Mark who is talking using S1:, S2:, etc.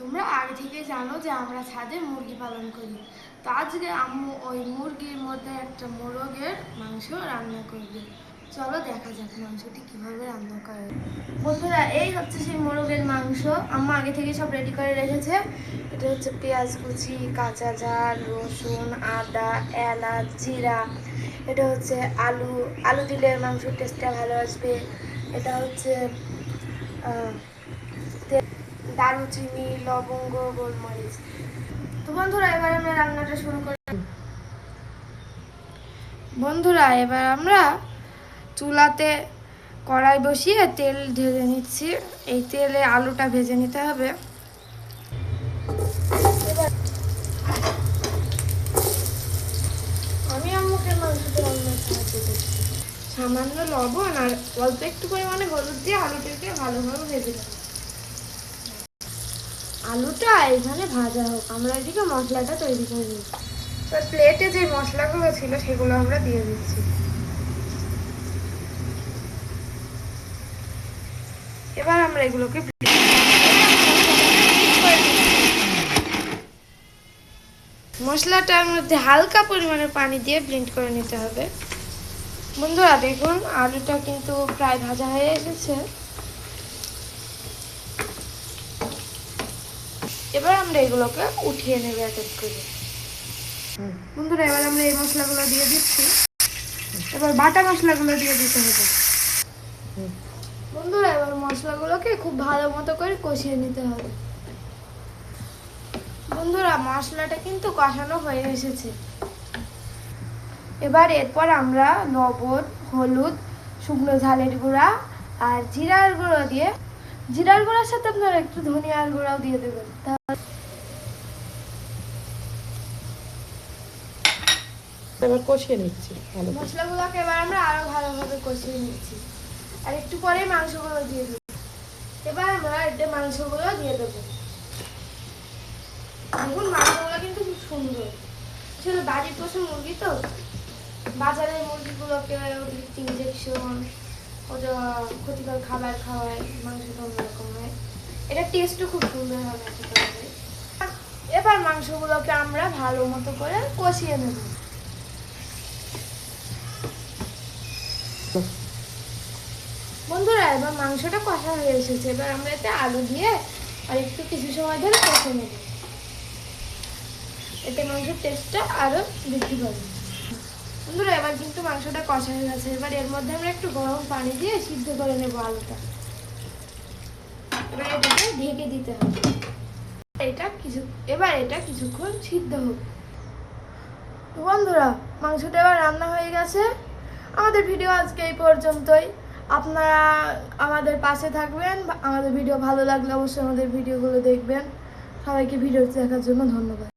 S1: তোমরা আগে থেকে জানো যে আমরা ছাদে মুরগি পালন করি। তো আজকে আম্মু ওই মুরগির মধ্যে একটা মোরগের মাংস রান্না করবে। চলো দেখা যাক মাংসটি কিভাবে রান্না করে। বন্ধুরা, এই হচ্ছে সেই মোরগের মাংস। আম্মা আগে থেকে সব রেডি করে রেখেছে। এটা হচ্ছে পেঁয়াজ কুচি, কাঁচা ঝাল, রসুন, আদা, এলাচ, জিরা। এটা হচ্ছে আলু। আলু দিলে মাংসের টেস্টটা ভালো আসবে। এটা হচ্ছে দারুচিনি, লবঙ্গ, গোলমরিচ। তো বন্ধুরা, এবার আমরা রান্নাটা শুরু করি। বন্ধুরা, এবার আমরা চুলাতে কড়াই বসিয়ে তেল ঢেলে নিচ্ছি। এই তেলে আলুটা ভেজে নিতে হবে। আমি আম্মুকে মাংসটা রান্নার সাহায্য করছি। সামান্য লবণ আর অল্প একটু পরিমাণে হলুদ দিয়ে আলুটাকে ভালোভাবে ভেজে নেব। আলুটা এখানে ভাজা হোক, আমরা এদিকে মশলাটা তৈরি করে নিই। প্লেটে যে মশলাগুলো ছিল সেগুলো আমরা দিয়ে দিচ্ছি। এবার আমরা এগুলোকে মশলাটার মধ্যে হালকা পরিমাণে পানি দিয়ে ব্লেন্ড করে নিতে হবে। বন্ধুরা দেখুন, আলুটা কিন্তু প্রায় ভাজা হয়ে এসেছে। এবার আমরা এগুলোকে উঠিয়ে নেব এক এক করে। বন্ধুরা, এবার আমরা এই মশলাগুলো দিয়ে দিচ্ছি। এবার বাটা মশলাগুলো দিয়ে দিতে হবে। বন্ধুরা, এবার মশলাগুলোকে খুব ভালো মতো করে কষিয়ে নিতে হবে। বন্ধুরা, মশলাটা কিন্তু কষানো হয়ে এসেছে। এবার এরপর আমরা লবণ, হলুদ, শুকনো ঝালের গুঁড়া আর জিরার গুঁড়ো দিয়ে, জিরার গুঁড়ার সাথে আপনারা একটু ধনিয়ার গুঁড়াও দিয়ে দেবেন।
S2: এবার কষিয়ে নিচ্ছি
S1: মশলাগুলোকে এবার আমরা আরো ভালোভাবে কষিয়ে নিচ্ছি। আর একটু পরে মাংসগুলো দিয়ে দেবো। এবার আমরা এতে মাংসগুলো দিয়ে দেবো। দেখুন, মাংসগুলো কিন্তু খুব সুন্দর। আসলে বাড়ির পোষা মুরগি তো, বাজারের মুরগিগুলোকে অতিরিক্ত ইঞ্জেকশন, ওটা ক্ষতিকর খাবার খাওয়ায়, মাংসটা অন্যরকম হয়। এটা টেস্টও খুব সুন্দর হবে। এবার মাংসগুলোকে আমরা ভালো মতো করে কষিয়ে নেব। বন্ধুরা, এবার মাংসটা কষা হয়ে এসেছে। এবার আমরা এতে আলু দিয়ে আর একটু কিছু সময় ধরে কষে নেব। এতে মাংসের টেস্টটা আরো বৃদ্ধি পাবে। বন্ধুরা, এবার কিন্তু মাংসটা কষা হয়ে গেছে। এবার এর মধ্যে আমরা একটু গরম পানি দিয়ে সিদ্ধ করে নেব আলুটা। এবার এটাকে ঢেকে দিতে হবে। এবার এটা কিছুক্ষণ সিদ্ধ হোক। বন্ধুরা, মাংসটা এবার রান্না হয়ে গেছে। আমাদের ভিডিও আজকে এই পর্যন্তই। আপনারা আমাদের পাশে থাকবেন। আমাদের ভিডিও ভালো লাগলে অবশ্যই আমাদের ভিডিওগুলো দেখবেন। সবাইকে ভিডিও দেখার জন্য ধন্যবাদ।